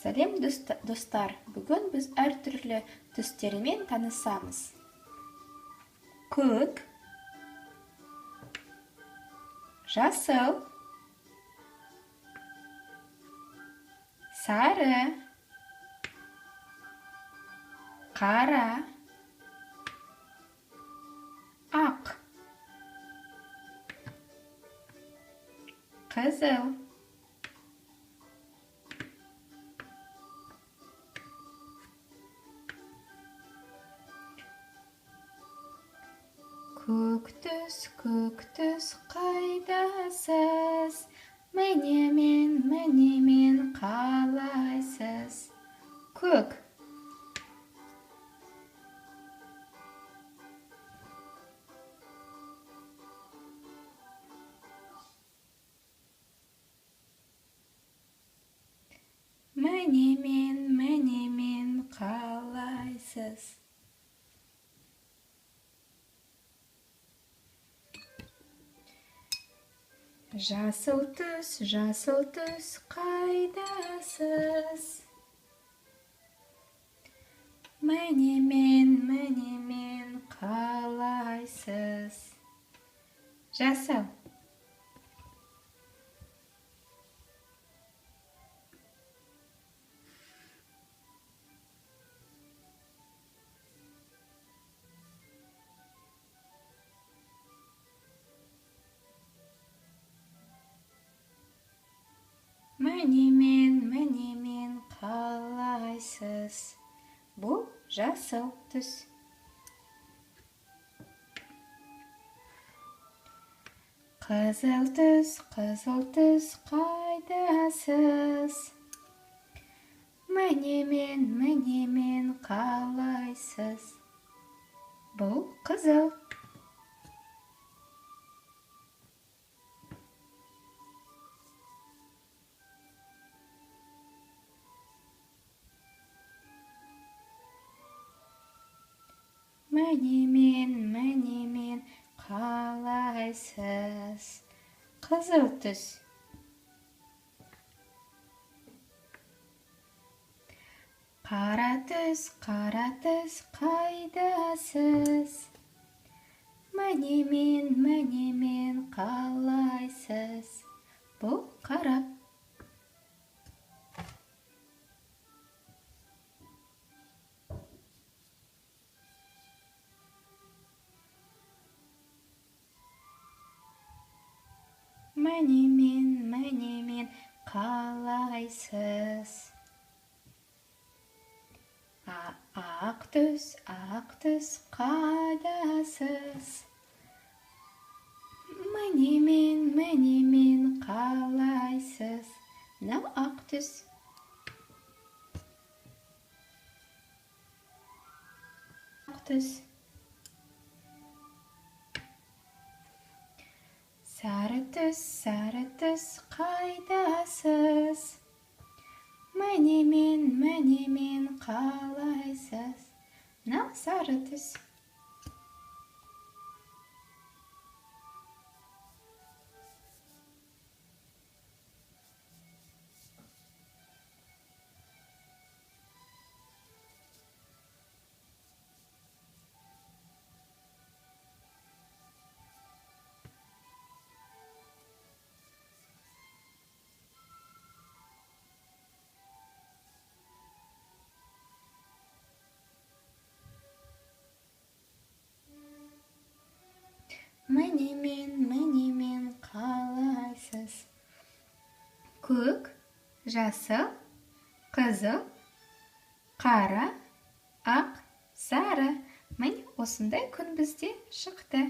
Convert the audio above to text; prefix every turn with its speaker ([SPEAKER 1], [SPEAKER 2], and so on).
[SPEAKER 1] Сәлем достар, бүгін біз әртүрлі түстермен танысамыз. Көк, жасыл, сары, қара, ақ, қызыл, көк түс қайдасыз? Міне мен қалайсыз? Көк. Міне мен қалайсыз? Жасыл түс қайдасыз? Міне мен қалайсыз? Жасыл. Міне мен қалайсыз? Бұл жасыл түс. Қызыл түс қайдасыз? Міне мен қалайсыз? Бұл қызыл. Міне мен қалайсыз? Қызыл түс. Қара түс қайдасыз? Міне мен қалайсыз? Бұл қара. Міне мен қалайсыз? Ақ түс қайдасыз? Міне мен қалайсыз? Мынау ақ түс. Ақ түс. Сары түс қайдасыз? Міне мен қалайсыз? Мынау сары түс. Міне мен қалайсыз? Көк, жасыл, қызыл, қара, ақ, сары. Міне осындай күн бізде шықты.